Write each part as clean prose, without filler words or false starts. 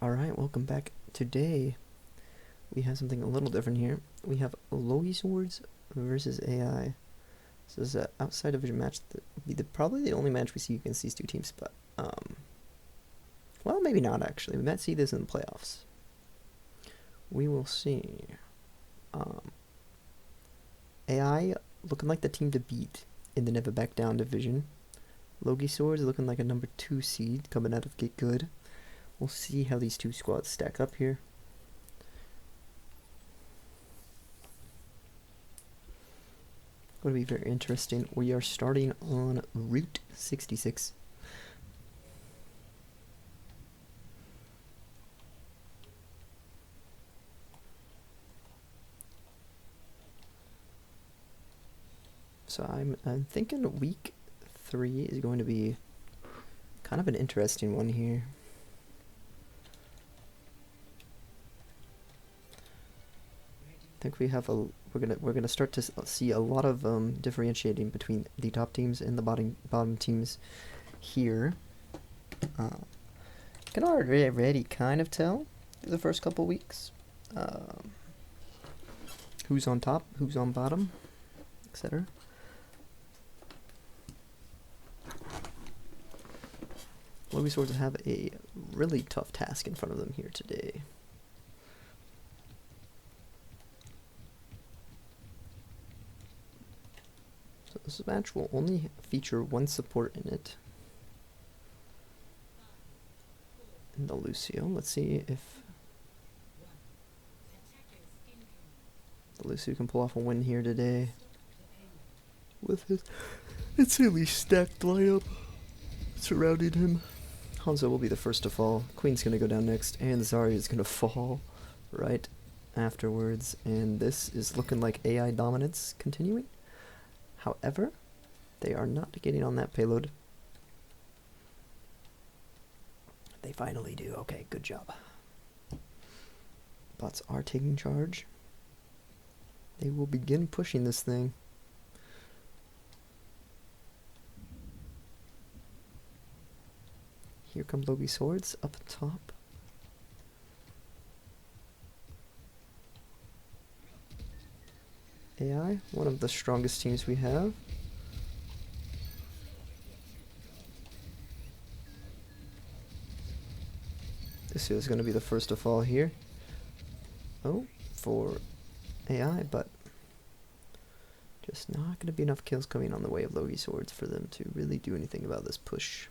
Alright, welcome back. Today, we have something a little different here. We have LogiSwords versus AI. This is an outside division match that will be probably the only match we see against these two teams, but, well, maybe not actually. We might see this in the playoffs. We will see. AI looking like the team to beat in the Never Back Down division. LogiSwords looking like a number 2 seed coming out of Get Good. We'll see how these two squads stack up here. Going to be very interesting. We are starting on Route 66. So I'm thinking week 3 is going to be kind of an interesting one here. I think we have we're gonna start to see a lot of differentiating between the top teams and the bottom teams here. Can already kind of tell the first couple weeks who's on top, who's on bottom, etc. LogiSwords have a really tough task in front of them here today. So this match will only feature one support in it. And the Lucio. Let's see if the Lucio can pull off a win here today with his insanely stacked lineup surrounding him. Hanzo will be the first to fall. Queen's gonna go down next, and Zarya is gonna fall right afterwards. And this is looking like AI dominance continuing. However, they are not getting on that payload. They finally do. Okay, good job. Bots are taking charge. They will begin pushing this thing. Here come LogiSwords up top. AI, one of the strongest teams we have. This is going to be the first to fall here. Oh, for AI, but just not going to be enough kills coming on the way of LogiSwords for them to really do anything about this push.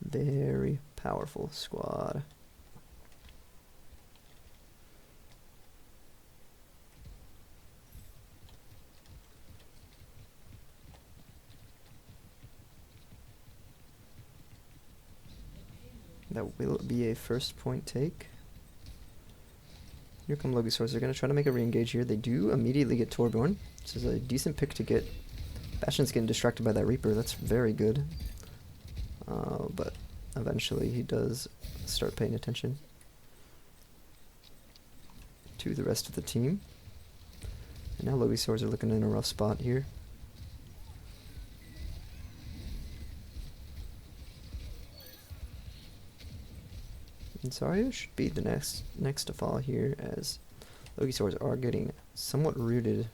Very powerful squad. That will be a first point take. Here come LogiSwords. They're going to try to make a re-engage here. They do immediately get Torbjorn. This is a decent pick to get. Bastion's getting distracted by that Reaper. That's very good. But eventually he does start paying attention to the rest of the team. And now LogiSwords are looking in a rough spot here. And Zarya should be the next to fall here, as LogiSwords are getting somewhat rooted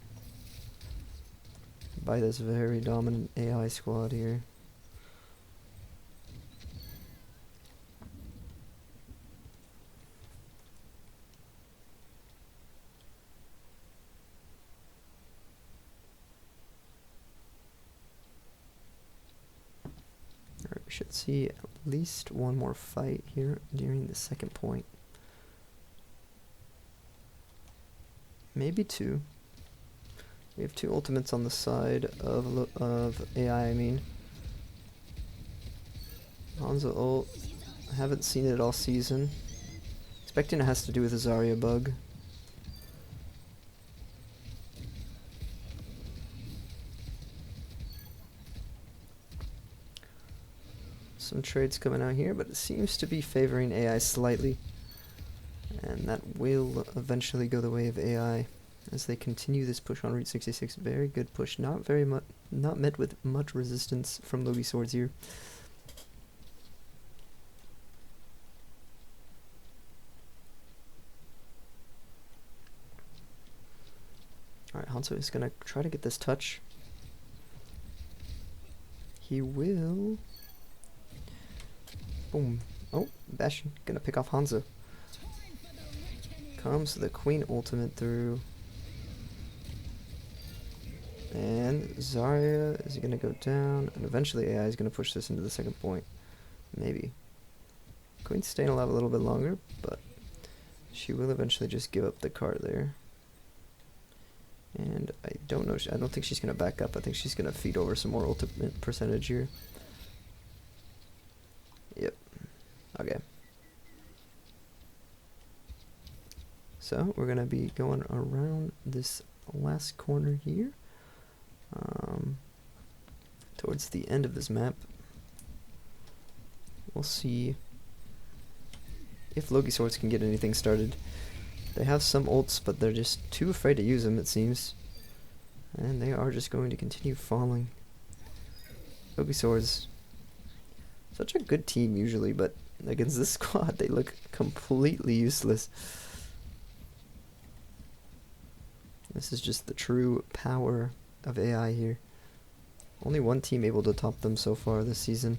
by this very dominant AI squad here. Alright, we should see at least one more fight here during the second point. Maybe 2. We have 2 ultimates on the side of AI, I mean. Hanzo ult. Haven't seen it all season. Expecting it has to do with the Zarya bug. Some trades coming out here, but it seems to be favoring AI slightly. And that will eventually go the way of AI as they continue this push on Route 66. Very good push. Not met with much resistance from LogiSwords here. Alright, Hanzo is gonna try to get this touch. He will. Boom. Oh, Bastion gonna pick off Hanzo. Comes the Queen ultimate through. And Zarya is gonna go down, and eventually AI is gonna push this into the second point. Maybe. Queen's staying alive a little bit longer, but she will eventually just give up the card there. And I don't know, I don't think she's gonna back up. I think she's gonna feed over some more ultimate percentage here. Yep. Okay. So we're gonna be going around this last corner here. Towards the end of this map. We'll see if LogiSwords can get anything started. They have some ults, but they're just too afraid to use them, it seems. And they are just going to continue falling. LogiSwords, such a good team usually, but against this squad, they look completely useless. This is just the true power of AI here. Only one team able to top them so far this season.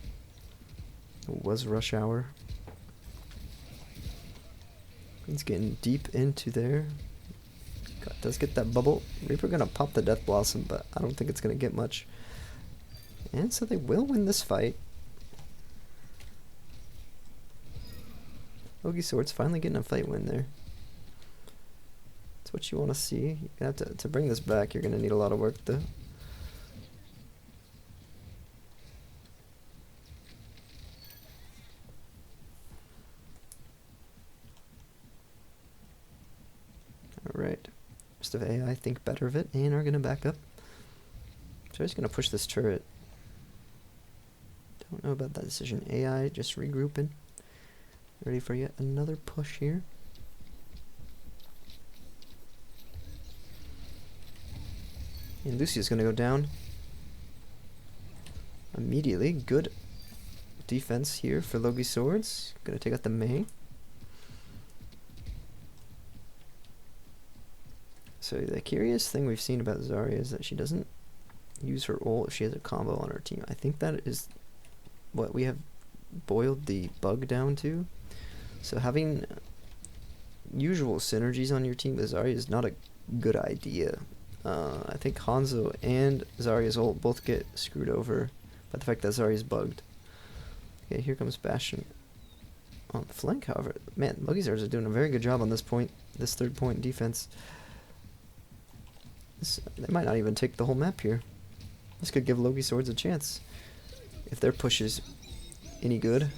It was Rush Hour. He's getting deep into there. Does get that bubble. Reaper gonna pop the Death Blossom, but I don't think it's gonna get much. And so they will win this fight. LogiSwords finally getting a fight win there. That's what you want to see. You have to bring this back. You're gonna need a lot of work though. Alright, rest of AI think better of it and are going to back up. So he's going to push this turret. Don't know about that decision. AI just regrouping. Ready for yet another push here. And Lucia's going to go down immediately. Good defense here for LogiSwords. Going to take out the Mei. So the curious thing we've seen about Zarya is that she doesn't use her ult if she has a combo on her team. I think that is what we have boiled the bug down to. So having usual synergies on your team with Zarya is not a good idea. I think Hanzo and Zarya's ult both get screwed over by the fact that Zarya's bugged. Okay, here comes Bastion on the flank, however. Man, LogiSwords are doing a very good job on this point, this third point defense. They might not even take the whole map here. This could give LogiSwords a chance. If their push is any good.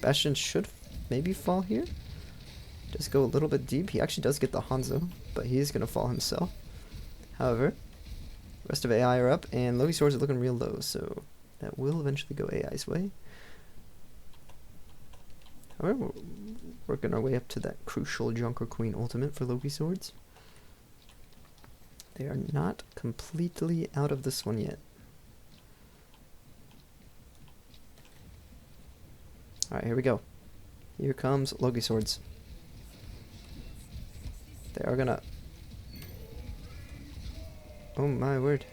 Bastion should maybe fall here. Just go a little bit deep. He actually does get the Hanzo, but he is going to fall himself. However, the rest of AI are up, and LogiSwords are looking real low, so that will eventually go AI's way. However, we're working our way up to that crucial Junker Queen ultimate for LogiSwords. They are not completely out of this one yet. Alright, here we go. Here comes LogiSwords. They are gonna... Oh my word.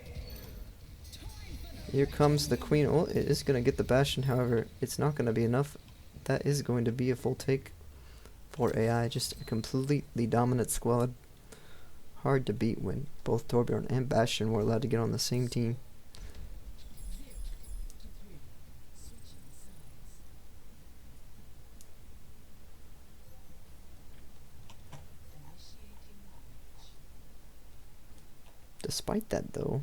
Here comes the Queen ult. It is gonna get the Bastion, however, it's not gonna be enough. That is going to be a full take for AI. Just a completely dominant squad. Hard to beat when both Torbjorn and Bastion were allowed to get on the same team. Despite that though,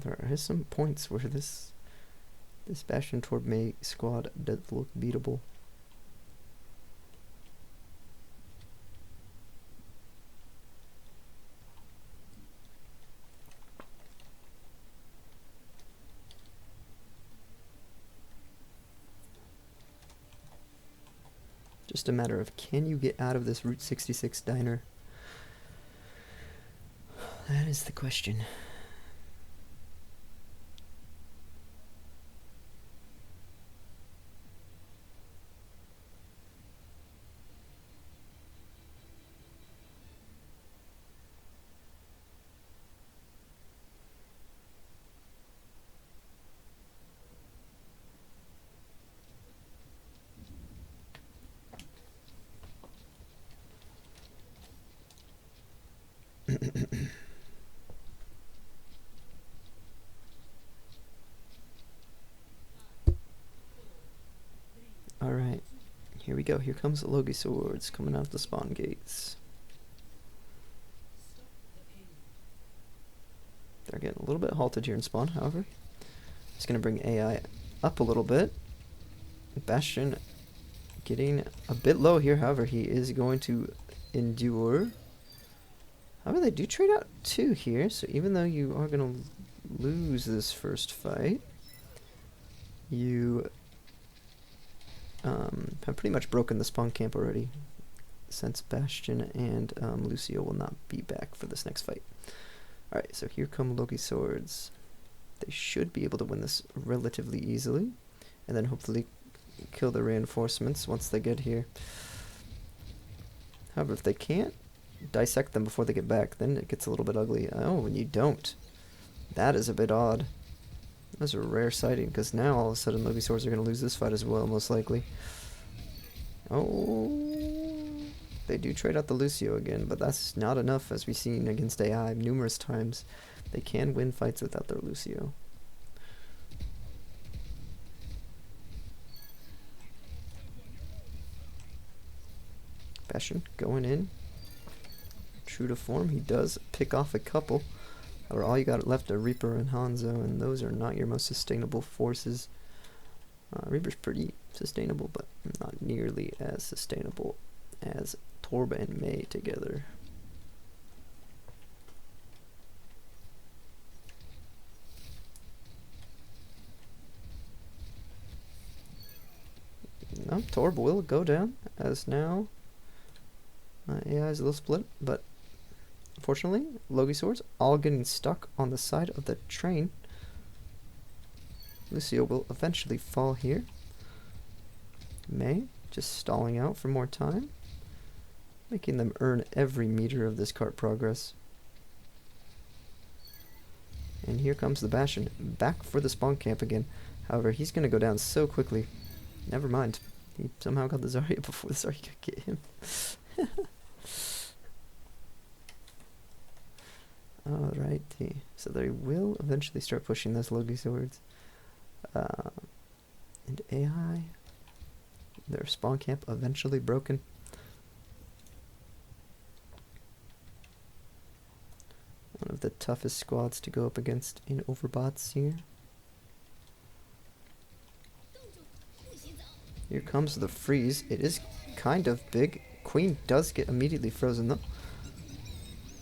there are some points where this Bastion Torb Mei squad does look beatable. Just a matter of, can you get out of this Route 66 diner? That is the question. Alright, here we go. Here comes the LogiSwords coming out the spawn gates. They're getting a little bit halted here in spawn, however. Just going to bring AI up a little bit. Bastion getting a bit low here, however, he is going to endure. However, they do trade out 2 here, so even though you are going to lose this first fight, you have pretty much broken the spawn camp already, since Bastion and Lucio will not be back for this next fight. Alright, so here come LogiSwords. They should be able to win this relatively easily, and then hopefully kill the reinforcements once they get here. However, if they can't dissect them before they get back, then it gets a little bit ugly. Oh, and you don't. That is a bit odd. That's a rare sighting, because now all of a sudden LogiSwords are going to lose this fight as well, most likely. Oh, they do trade out the Lucio again, but that's not enough, as we've seen against AI numerous times. They can win fights without their Lucio. Bastion going in. True to form, he does pick off a couple. Or all you got left are Reaper and Hanzo, and those are not your most sustainable forces. Reaper's pretty sustainable, but not nearly as sustainable as Torb and Mei together. No, Torb will go down, as now AI is a little split, but unfortunately, LogiSwords all getting stuck on the side of the train. Lucio will eventually fall here. Mei just stalling out for more time, making them earn every meter of this cart progress. And here comes the Bastion, back for the spawn camp again. However, he's going to go down so quickly. Never mind. He somehow got the Zarya before the Zarya could get him. Alrighty. So they will eventually start pushing those LogiSwords. And AI, their spawn camp eventually broken. One of the toughest squads to go up against in Overbots here. Here comes the freeze. It is kind of big. Queen does get immediately frozen though.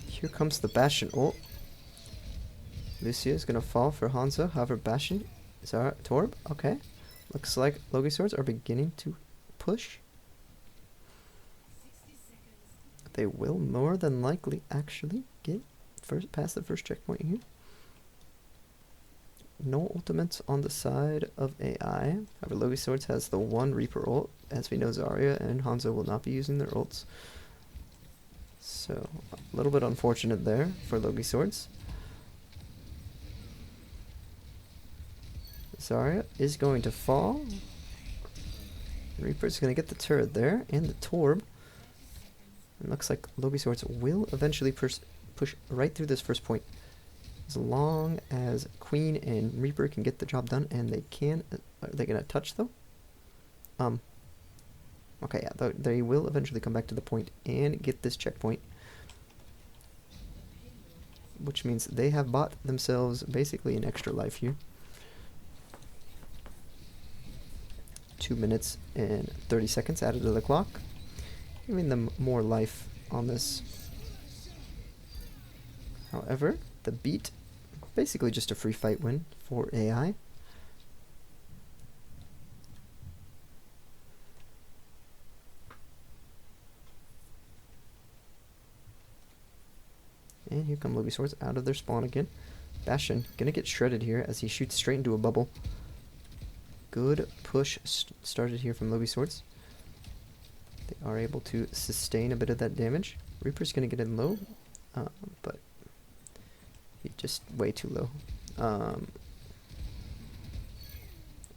Here comes the Bastion ult. Lucio is going to fall for Hanzo. However, Bastion is our Torb. Okay. Looks like LogiSwords are beginning to push. They will more than likely actually get past the first checkpoint here. No ultimates on the side of AI. However, LogiSwords has the one Reaper ult. As we know, Zarya and Hanzo will not be using their ults. So, a little bit unfortunate there for LogiSwords. Zarya is going to fall. Reaper's going to get the turret there, and the Torb. It looks like LogiSwords will eventually push right through this first point. As long as Queen and Reaper can get the job done, and they can. Are they going to touch, though? Okay, yeah, they will eventually come back to the point and get this checkpoint. Which means they have bought themselves basically an extra life here. 2 minutes and 30 seconds added to the clock, giving them more life on this. However, the beat, basically just a free fight win for AI. And here come LogiSwords out of their spawn again. Bastion gonna get shredded here as he shoots straight into a bubble. Good push started here from LogiSwords. They are able to sustain a bit of that damage. Reaper's gonna get in low, but he's just way too low.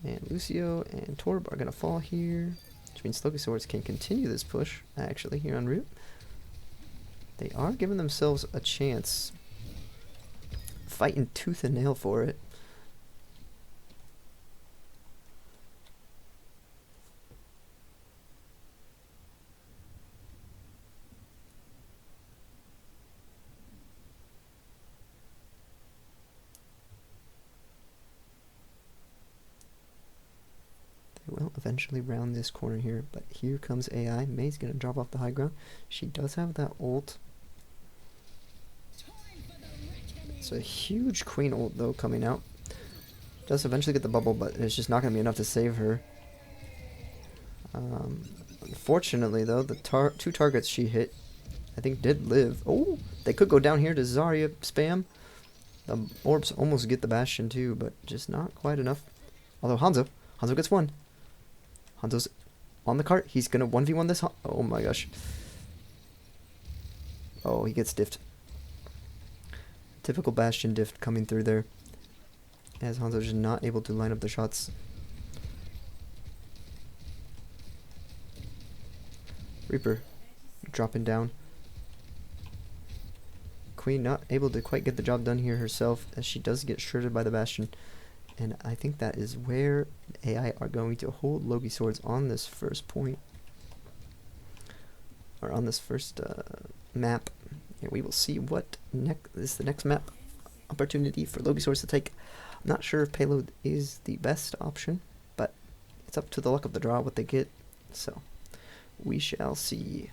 And Lucio and Torb are gonna fall here, which means LogiSwords can continue this push actually here en route. They are giving themselves a chance. Fighting tooth and nail for it. They will eventually round this corner here, but here comes AI. May's gonna drop off the high ground. She does have that ult. It's a huge queen ult though coming out. Does eventually get the bubble, but it's just not gonna be enough to save her. Unfortunately though, the two targets she hit, I think, did live. Oh, they could go down here to Zarya spam. The orbs almost get the Bastion too, but just not quite enough. Although Hanzo gets one. Hanzo's on the cart. He's gonna 1v1 this. Oh my gosh. Oh, he gets diffed. Typical Bastion diff coming through there. As Hanzo's just not able to line up the shots. Reaper dropping down. Queen not able to quite get the job done here herself, as she does get shredded by the Bastion. And I think that is where AI are going to hold LogiSwords on this first point. Or on this first map. And we will see what is the next map opportunity for LogiSwords to take. I'm not sure if payload is the best option, but it's up to the luck of the draw what they get. So we shall see.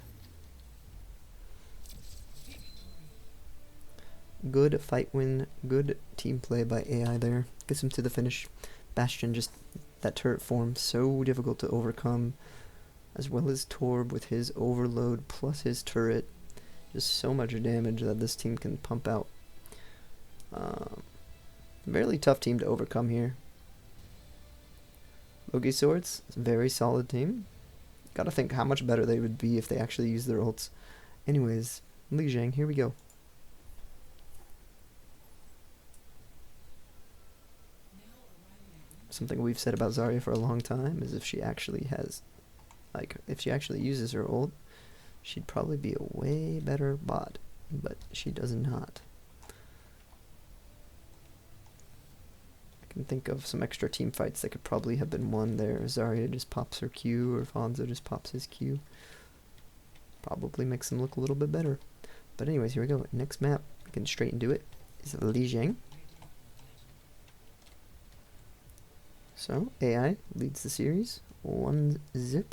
Good fight win, good team play by AI there. Gets him to the finish. Bastion, just that turret form, so difficult to overcome. As well as Torb with his overload plus his turret. Just so much damage that this team can pump out. Fairly tough team to overcome here. LogiSwords, very solid team. Gotta think how much better they would be if they actually used their ults. Anyways, Li Jiang, here we go. Something we've said about Zarya for a long time is if she actually has, if she actually uses her ult, she'd probably be a way better bot, but she does not. I can think of some extra team fights that could probably have been won there. Zarya just pops her Q, or Hanzo just pops his Q. Probably makes them look a little bit better. But anyways, here we go. Next map, we can straight into it, is Li Jiang. So, AI leads the series, 1-0.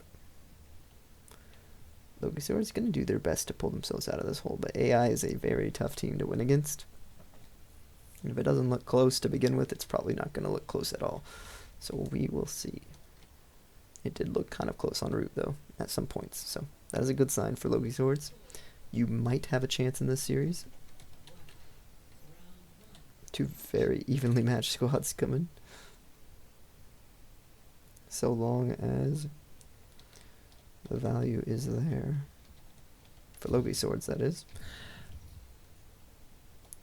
LogiSwords going to do their best to pull themselves out of this hole, but AI is a very tough team to win against. And if it doesn't look close to begin with, it's probably not going to look close at all. So we will see. It did look kind of close en route, though, at some points. So that is a good sign for LogiSwords. You might have a chance in this series. Two very evenly matched squads coming. So long as the value is there. For LogiSwords, that is.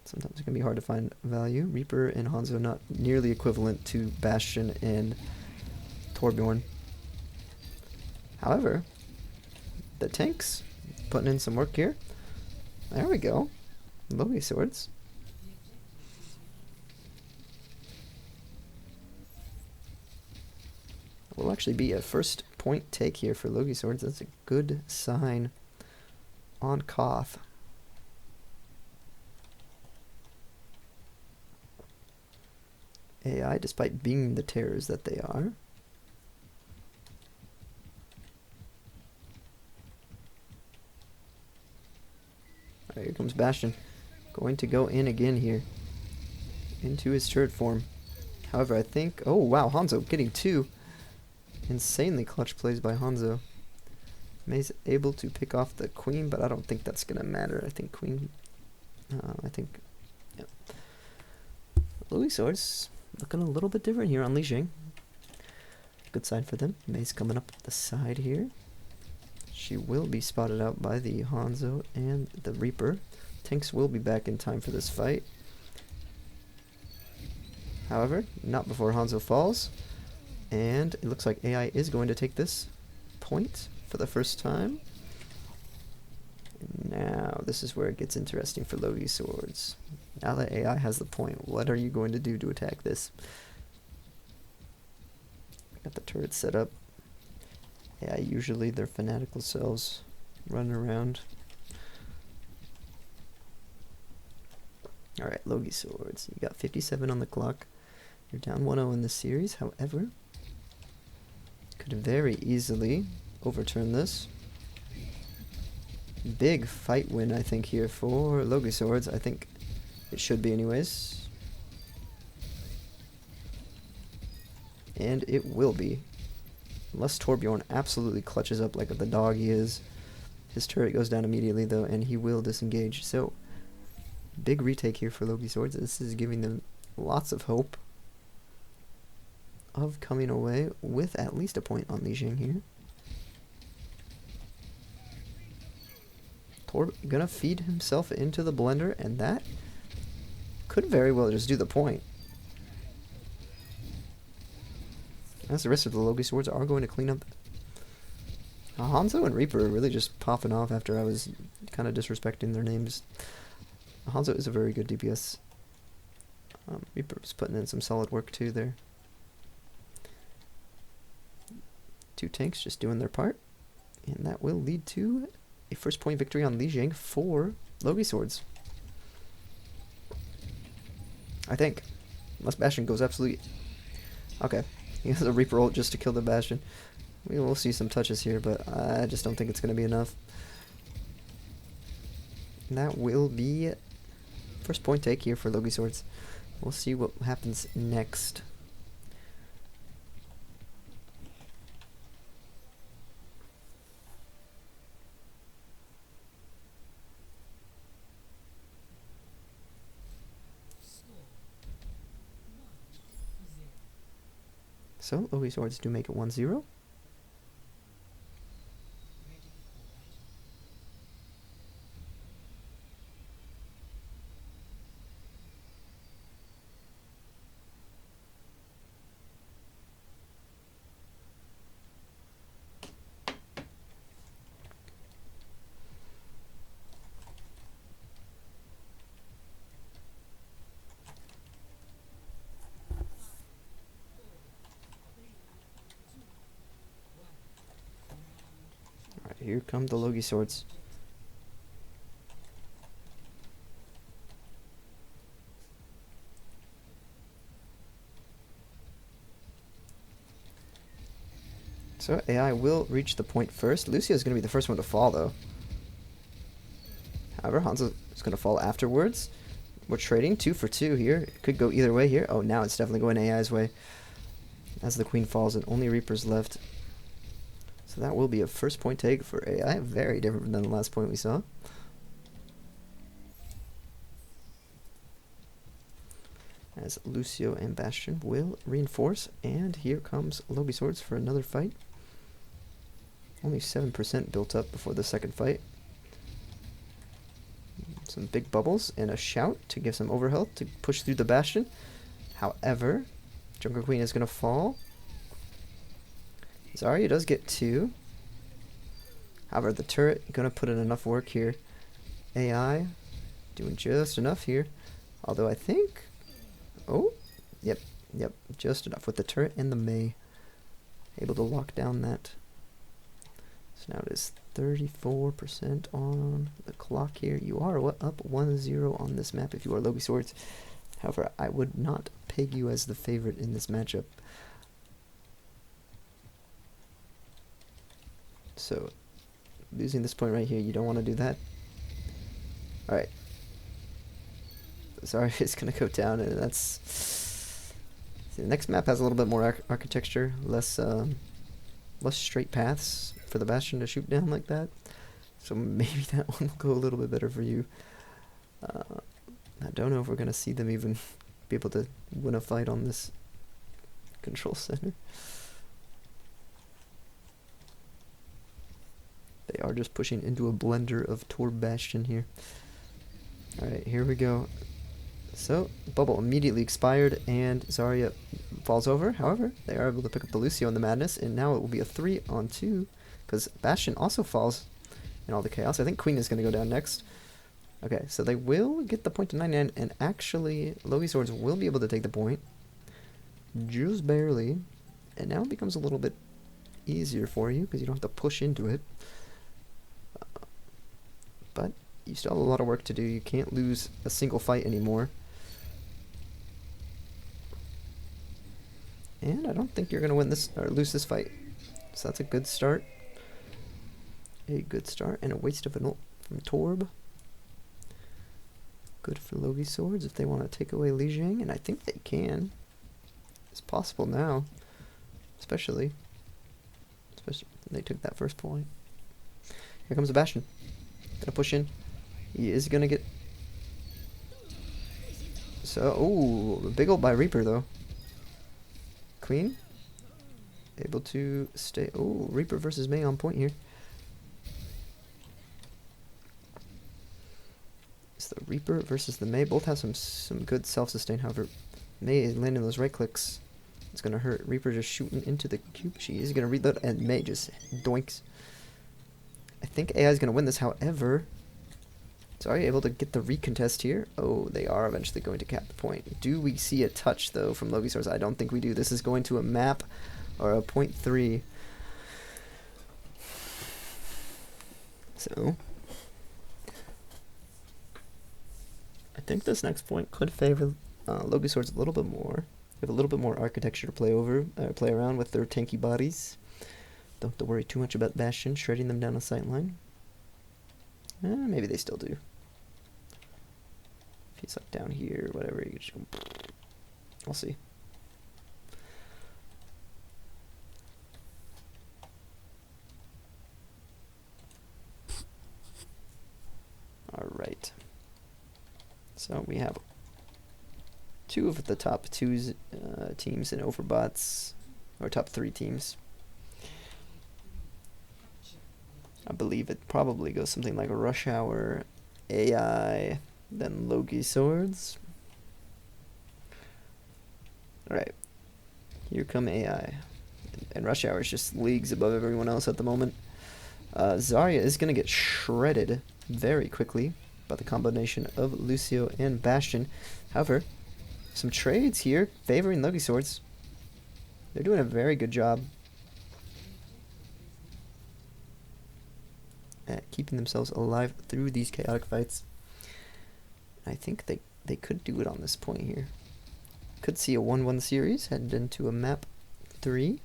Sometimes it can be hard to find value. Reaper and Hanzo not nearly equivalent to Bastion and Torbjorn. However, the tanks putting in some work here. There we go. LogiSwords. Will actually be a first point take here for LogiSwords. That's a good sign on Koth. AI, despite being the terrors that they are. Alright, here comes Bastion. Going to go in again here. Into his turret form. However, I think... Oh, wow, Hanzo getting two. Insanely clutch plays by Hanzo. May's able to pick off the queen, but I don't think that's going to matter. I think queen... yeah. LogiSwords looking a little bit different here on Li Jiang. Good side for them. May's coming up the side here. She will be spotted out by the Hanzo and the Reaper. Tanks will be back in time for this fight. However, not before Hanzo falls. And it looks like AI is going to take this point for the first time. Now, this is where it gets interesting for LogiSwords. Now that AI has the point, what are you going to do to attack this? Got the turret set up. AI usually their fanatical selves running around. Alright, LogiSwords. You got 57 on the clock. You're down 1-0 in this series, however, could very easily overturn this. Big fight win, I think, here for LogiSwords. I think it should be anyways. And it will be. Unless Torbjorn absolutely clutches up like the dog he is. His turret goes down immediately, though, and he will disengage. So, big retake here for LogiSwords. This is giving them lots of hope of coming away with at least a point on Li Jing here. Torb gonna feed himself into the blender, and that could very well just do the point. As the rest of the LogiSwords are going to clean up. Hanzo and Reaper are really just popping off after I was kind of disrespecting their names. Hanzo is a very good DPS. Reaper's putting in some solid work too there. Two tanks just doing their part. And that will lead to a first point victory on Li Jing for LogiSwords. I think. Unless Bastion goes absolutely... Okay. He has a Reaper ult just to kill the Bastion. We will see some touches here, but I just don't think it's going to be enough. And that will be first point take here for LogiSwords. We'll see what happens next. So, LogiSwords do make it 1-0. Here come the LogiSwords. So AI will reach the point first. Lucio is going to be the first one to fall, though. However, Hanzo is going to fall afterwards. We're trading 2 for 2 here. It could go either way here. Oh, now it's definitely going AI's way. As the Queen falls and only Reaper's left. So that will be a first point take for AI. Very different than the last point we saw. As Lucio and Bastion will reinforce. And here comes LogiSwords for another fight. Only 7% built up before the second fight. Some big bubbles and a shout to give some overhealth to push through the Bastion. However, Jungle Queen is going to fall. Zarya does get 2. However, the turret going to put in enough work here. AI doing just enough here. Although I think... Oh, yep, just enough with the turret and the Mei. Able to lock down that. So now it is 34% on the clock here. You are up 1-0 on this map if you are LogiSwords. However, I would not peg you as the favorite in this matchup. So, losing this point right here, you don't want to do that. Alright. Sorry, it's going to go down, and that's... See, the next map has a little bit more architecture, less straight paths for the Bastion to shoot down like that. So maybe that one will go a little bit better for you. I don't know if we're going to see them even be able to win a fight on this control center. They are just pushing into a blender of Torb Bastion here. Alright, here we go. So, bubble immediately expired, and Zarya falls over. However, they are able to pick up the Lucio in the madness, and now it will be a 3-on-2, because Bastion also falls. and all the chaos. I think Queen is going to go down next. Okay, so they will get the point to 99, and actually, LogiSwords will be able to take the point. Just barely. And now it becomes a little bit easier for you, because you don't have to push into it. But you still have a lot of work to do. You can't lose a single fight anymore. And I don't think you're going to win this, or lose this fight. So that's a good start. A good start, and a waste of an ult from Torb. Good for LogiSwords if they want to take away Li Jing, and I think they can. It's possible now, especially when they took that first point. Here comes the Bastion. Gonna push in. He is gonna get. So, ooh, big ult by Reaper though. Queen able to stay. Oh, Reaper versus Mei on point here. It's the Reaper versus the Mei. Both have some good self-sustain. However, Mei is landing those right clicks. It's gonna hurt. Reaper just shooting into the cube. She is gonna reload, and Mei just doinks. I think AI is gonna win this. However, Zarya able to get the recontest here. Oh, they are eventually going to cap the point. Do we see a touch though from LogiSwords? I don't think we do. This is going to a map or a 0.3. So I think this next point could favor LogiSwords a little bit more. They have a little bit more architecture to play around with their tanky bodies. Don't have to worry too much about Bastion shredding them down a sight line. Maybe they still do. If he's like down here, whatever, you just go. We'll see. Alright. So we have two of the top teams in Overbots, or top 3 teams. I believe it probably goes something like Rush Hour, AI, then LogiSwords. Alright, here come AI. And Rush Hour is just leagues above everyone else at the moment. Zarya is going to get shredded very quickly by the combination of Lucio and Bastion. However, some trades here favoring LogiSwords. They're doing a very good job at keeping themselves alive through these chaotic fights. I think they could do it on this point here. Could see a 1-1 series headed into a map 3.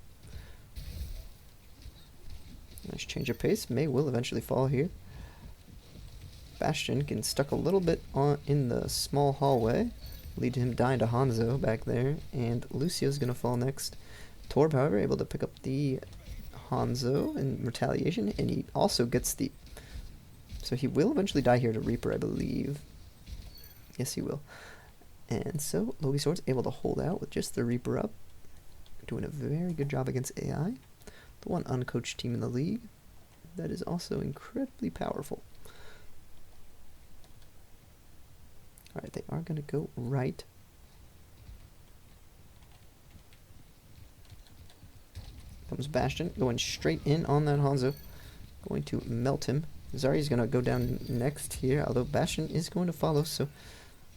Nice change of pace. Mei will eventually fall here. Bastion getting stuck a little bit in the small hallway, lead to him dying to Hanzo back there, and Lucio's gonna fall next. Torb, however, able to pick up the Hanzo in retaliation, and he also gets the... So he will eventually die here to Reaper, I believe. Yes, he will. And so LogiSwords able to hold out with just the Reaper up, doing a very good job against AI, the one uncoached team in the league that is also incredibly powerful. Alright, they are going to go right. Comes Bastion, going straight in on that Hanzo. Going to melt him. Zarya's going to go down next here, although Bastion is going to follow, so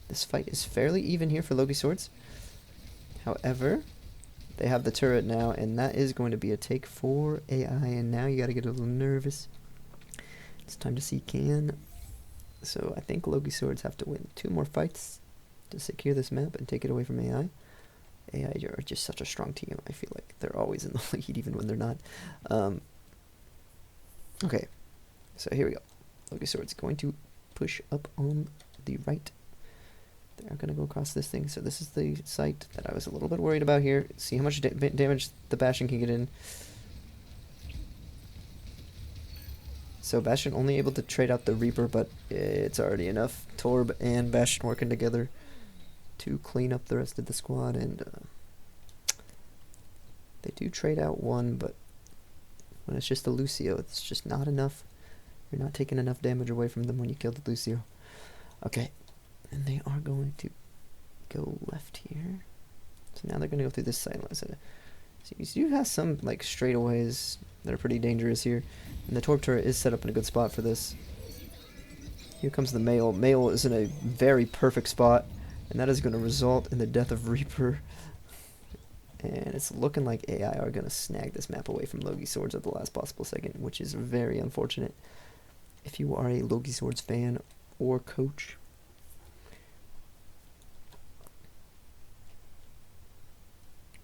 this fight is fairly even here for LogiSwords. However, they have the turret now, and that is going to be a take for AI, and now you got to get a little nervous. It's time to see can. So I think LogiSwords have to win 2 more fights to secure this map and take it away from AI. AI are just such a strong team. I feel like they're always in the lead even when they're not. Okay, so here we go. LogiSwords going to push up on the right. They're going to go across this thing. So this is the site that I was a little bit worried about here. See how much damage the Bastion can get in. So Bastion only able to trade out the Reaper, but it's already enough. Torb and Bastion working together to clean up the rest of the squad, and they do trade out one, but when it's just the Lucio, it's just not enough. You're not taking enough damage away from them when you kill the Lucio. Okay, and they are going to go left here. So now they're going to go through this side line. So you do have some like straightaways that are pretty dangerous here. And the Torp turret is set up in a good spot for this. Here comes the Mail. Mail is in a very perfect spot, and that is going to result in the death of Reaper. And it's looking like AI are going to snag this map away from LogiSwords at the last possible second, which is very unfortunate if you are a LogiSwords fan or coach.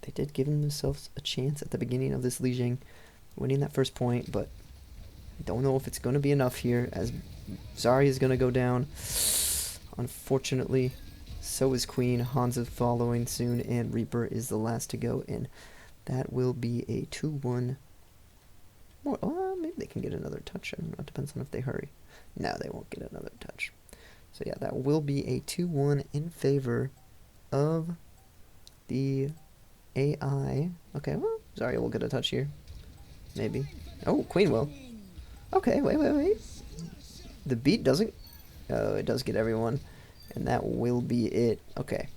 They did give themselves a chance at the beginning of this Lijiang, winning that first point, but I don't know if it's going to be enough here, as Zari is going to go down. Unfortunately, so is Queen. Hanzo following soon, and Reaper is the last to go, and that will be a 2-1. Maybe they can get another touch. I don't know. It depends on if they hurry. No, they won't get another touch. So yeah, that will be a 2-1 in favor of the AI. Okay, well, Zarya will get a touch here. Maybe. Oh, Queen will. Okay, wait. The beat doesn't... Oh, it does get everyone. And that will be it. Okay.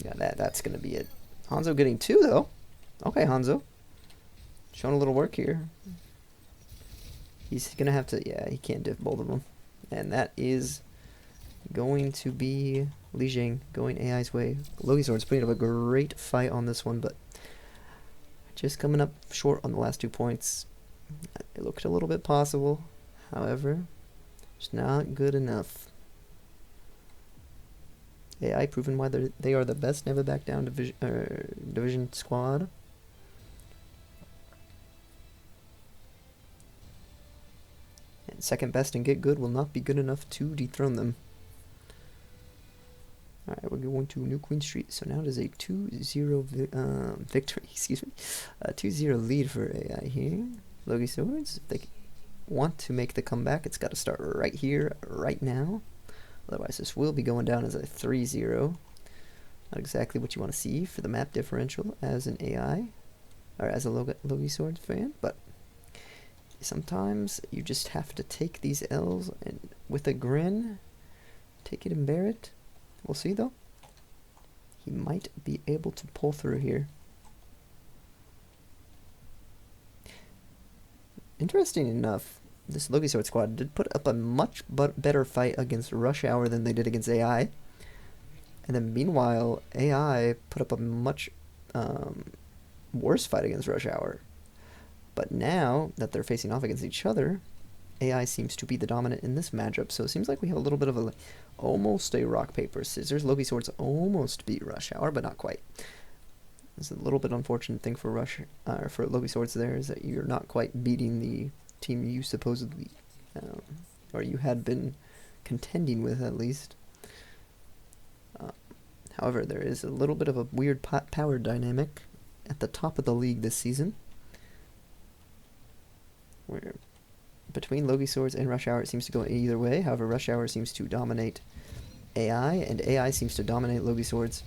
Yeah, that's going to be it. Hanzo getting 2, though. Okay, Hanzo. Showing a little work here. He's going to have to... Yeah, he can't diff both of them. And that is going to be Lijiang going AI's way. LogiSwords putting up a great fight on this one, but just coming up short on the last 2 points. It looked a little bit possible. However, it's not good enough. AI proven why they are the best never back down division squad. And second best and get good will not be good enough to dethrone them. Alright, we're going to New Queen Street. So now it is a 2-0 victory, excuse me. A 2-0 lead for AI here. LogiSwords, if they want to make the comeback, it's got to start right here, right now. Otherwise, this will be going down as a 3-0. Not exactly what you want to see for the map differential as an AI, or as a LogiSwords fan, but sometimes you just have to take these L's and with a grin, take it and bear it. We'll see, though. He might be able to pull through here. Interesting enough, this LogiSword squad did put up a much better fight against Rush Hour than they did against AI. And then meanwhile, AI put up a much worse fight against Rush Hour. But now that they're facing off against each other, AI seems to be the dominant in this matchup. So it seems like we have a little bit of a, almost a rock, paper, scissors. LogiSwords almost beat Rush Hour, but not quite. It's a little bit unfortunate thing for for LogiSwords there, is that you're not quite beating the team you supposedly, or you had been contending with at least. However, there is a little bit of a weird power dynamic at the top of the league this season, where between LogiSwords and Rush Hour it seems to go either way. However, Rush Hour seems to dominate AI, and AI seems to dominate LogiSwords.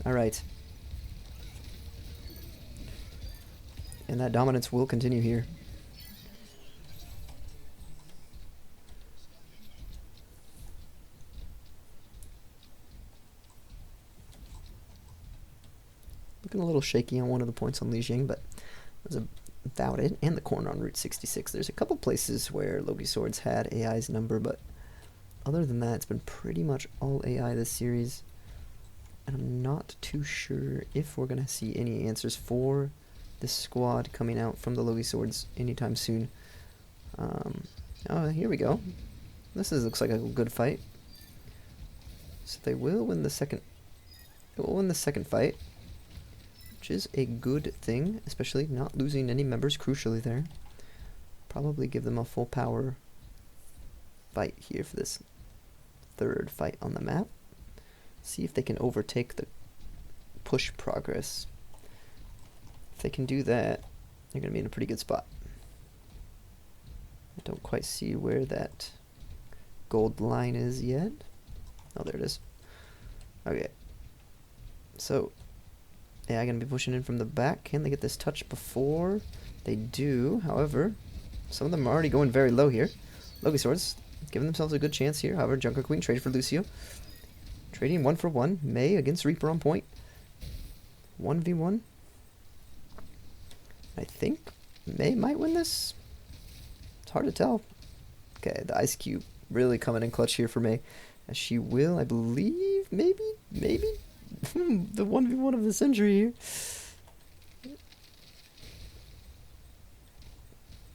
Alright. And that dominance will continue here. Looking a little shaky on one of the points on Lijiang, but that was about it. And the corner on Route 66. There's a couple places where LogiSwords had AI's number, but other than that, it's been pretty much all AI this series. And I'm not too sure if we're going to see any answers for this squad coming out from the LogiSwords anytime soon. Oh, here we go. This looks like a good fight. So they will win the second. They will win the second fight, which is a good thing, especially not losing any members crucially there. Probably give them a full power fight here for this third fight on the map. See if they can overtake the push progress. If they can do that, they're going to be in a pretty good spot. I don't quite see where that gold line is yet. Oh, there it is. Okay. So, AI going to be pushing in from the back. Can they get this touch before? They do. However, some of them are already going very low here. LogiSwords giving themselves a good chance here. However, Junker Queen traded for Lucio. Trading 1 for 1. Mei against Reaper on point. 1v1. I think Mei might win this. It's hard to tell. Okay, the Ice Cube really coming in clutch here for Mei. As she will, I believe, maybe, the 1v1 of the century here.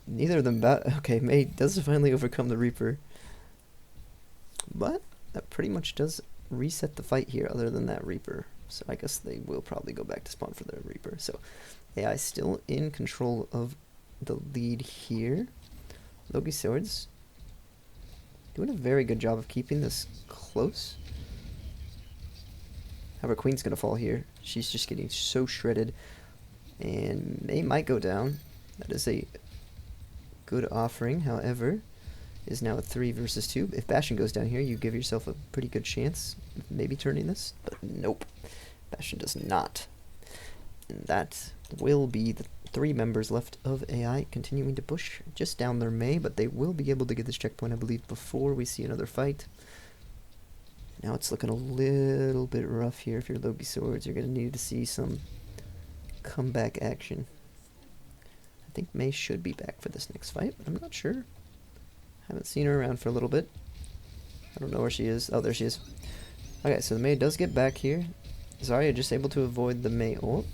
Neither of them okay, Mei does finally overcome the Reaper. But that pretty much does reset the fight here, other than that Reaper. So I guess they will probably go back to spawn for their Reaper. So AI still in control of the lead here. LogiSwords doing a very good job of keeping this close. However, Queen's going to fall here. She's just getting so shredded. And Mei might go down. That is a good offering. However, is now a 3 versus 2. If Bastion goes down here, you give yourself a pretty good chance of maybe turning this. But nope. Bastion does not. And that will be the 3 members left of AI continuing to push just down their Mei, but they will be able to get this checkpoint, I believe, before we see another fight. Now it's looking a little bit rough here. If you're LogiSwords, you're going to need to see some comeback action. I think Mei should be back for this next fight, but I'm not sure. Haven't seen her around for a little bit. I don't know where she is. Oh, there she is. Okay, so the Mei does get back here. Zarya just able to avoid the Mei ult.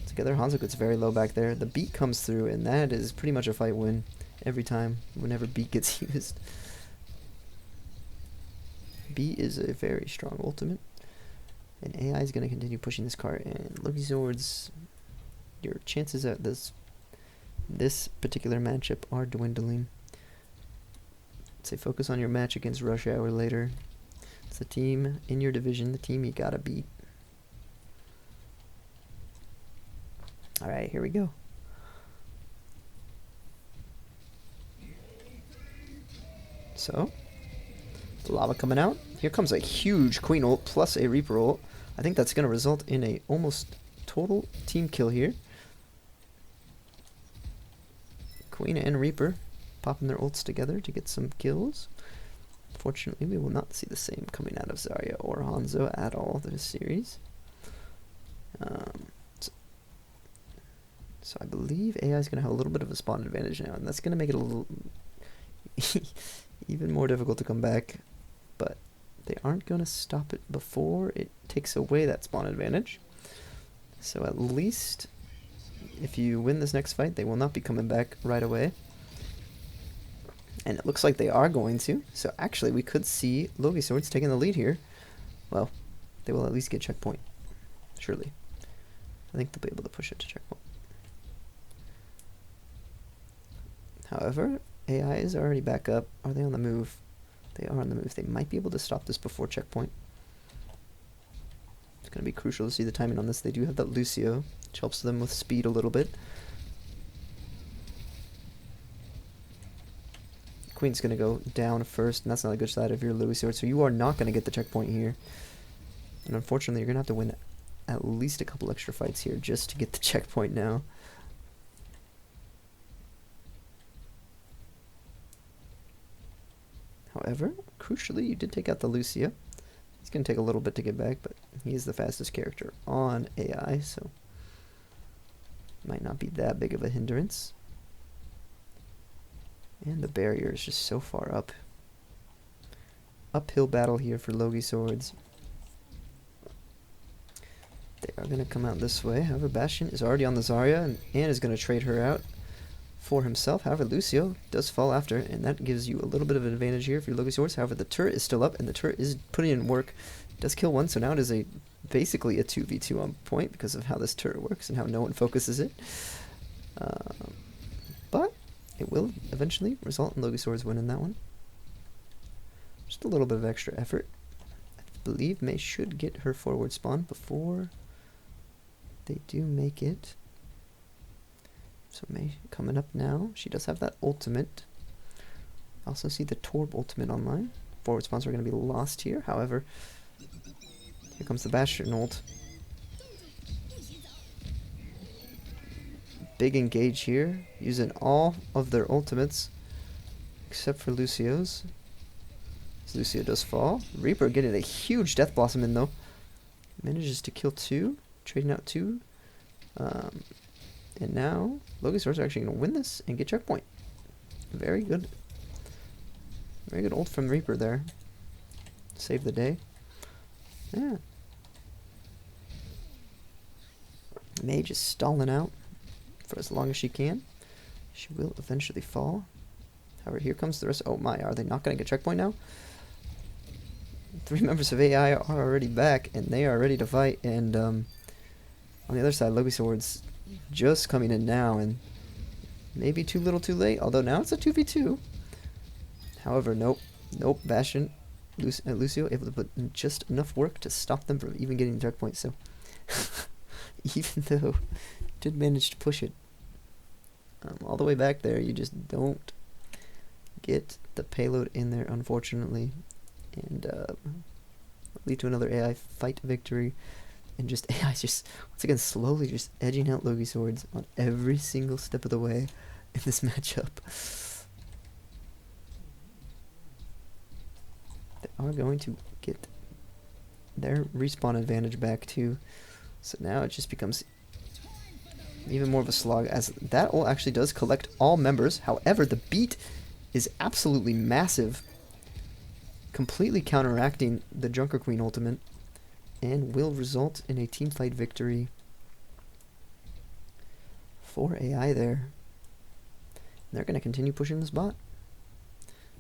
Together, Hanzo gets very low back there. The beat comes through, and that is pretty much a fight win every time, whenever beat gets used. Beat is a very strong ultimate. And AI is going to continue pushing this card. And LogiSwords, your chances at this particular matchup are dwindling. Say focus on your match against Rush Hour later. It's the team in your division, the team you gotta beat. Alright, here we go. So, the lava coming out. Here comes a huge Queen ult plus a Reaper ult. I think that's going to result in a almost total team kill here. Queen and Reaper popping their ults together to get some kills. Fortunately, we will not see the same coming out of Zarya or Hanzo at all this series. So I believe AI is going to have a little bit of a spawn advantage now, and that's going to make it a little even more difficult to come back. But they aren't going to stop it before it takes away that spawn advantage. So at least if you win this next fight, they will not be coming back right away. And it looks like they are going to. So actually, we could see LogiSwords taking the lead here. Well, they will at least get checkpoint. Surely. I think they'll be able to push it to checkpoint. However, AI is already back up. Are they on the move? They are on the move. They might be able to stop this before checkpoint. It's going to be crucial to see the timing on this. They do have that Lucio, which helps them with speed a little bit. Queen's going to go down first, and that's not a good side of your LogiSword, so you are not going to get the checkpoint here. And unfortunately, you're going to have to win at least a couple extra fights here just to get the checkpoint now. However, crucially, you did take out the Lucio. It's going to take a little bit to get back, but he is the fastest character on AI, so might not be that big of a hindrance. And the barrier is just so far up. Uphill battle here for LogiSwords. They are going to come out this way. However, Bastion is already on the Zarya and is going to trade her out for himself. However, Lucio does fall after, and that gives you a little bit of an advantage here for your LogiSwords. However, the turret is still up, and the turret is putting in work. It does kill one, so now it is basically a 2v2 on point because of how this turret works and how no one focuses it. But it will eventually result in LogiSwords winning that one. Just a little bit of extra effort. I believe Mei should get her forward spawn before they do make it. So Mei coming up now. She does have that ultimate. I also see the Torb ultimate online. Forward spawns are going to be lost here. However, here comes the Bastion ult. Big engage here, using all of their ultimates, except for Lucio's. So Lucio does fall. Reaper getting a huge Death Blossom in though. Manages to kill two, trading out two. And now, LogiSwords are actually going to win this and get checkpoint. Very good. Very good ult from Reaper there. Save the day. Yeah. Mage is stalling out for as long as she can. She will eventually fall. However, here comes the rest. Oh my, are they not going to get checkpoint now? 3 members of AI are already back, and they are ready to fight. And on the other side, LogiSwords just coming in now, and maybe too little too late. Although now it's a 2v2. However, nope. Bastion, Lucio able to put in just enough work to stop them from even getting the checkpoint. So, even though did manage to push it all the way back there, you just don't get the payload in there, unfortunately, and lead to another AI fight victory. And just AI just once again slowly just edging out LogiSwords on every single step of the way in this matchup. They are going to get their respawn advantage back too. So now it just becomes even more of a slog, as that ult actually does collect all members. However, the beat is absolutely massive, completely counteracting the Junker Queen ultimate, and will result in a teamfight victory for AI there. And they're going to continue pushing this bot.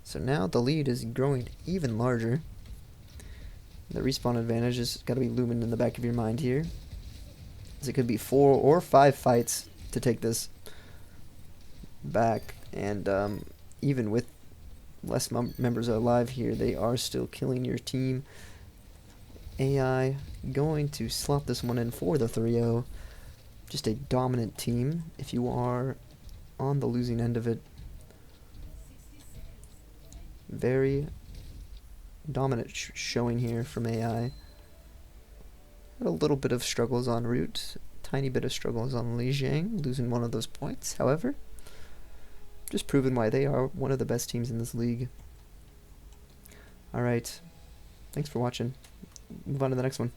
So now the lead is growing even larger. The respawn advantage has got to be looming in the back of your mind here, as it could be 4 or 5 fights to take this back. And even with less members alive here, they are still killing your team. AI going to slot this one in for the 3-0. Just a dominant team if you are on the losing end of it. Very dominant showing here from AI. Had a little bit of struggles en route, tiny bit of struggles on Li Jiang, losing one of those points. However, just proving why they are one of the best teams in this league. Alright, thanks for watching. Move on to the next one.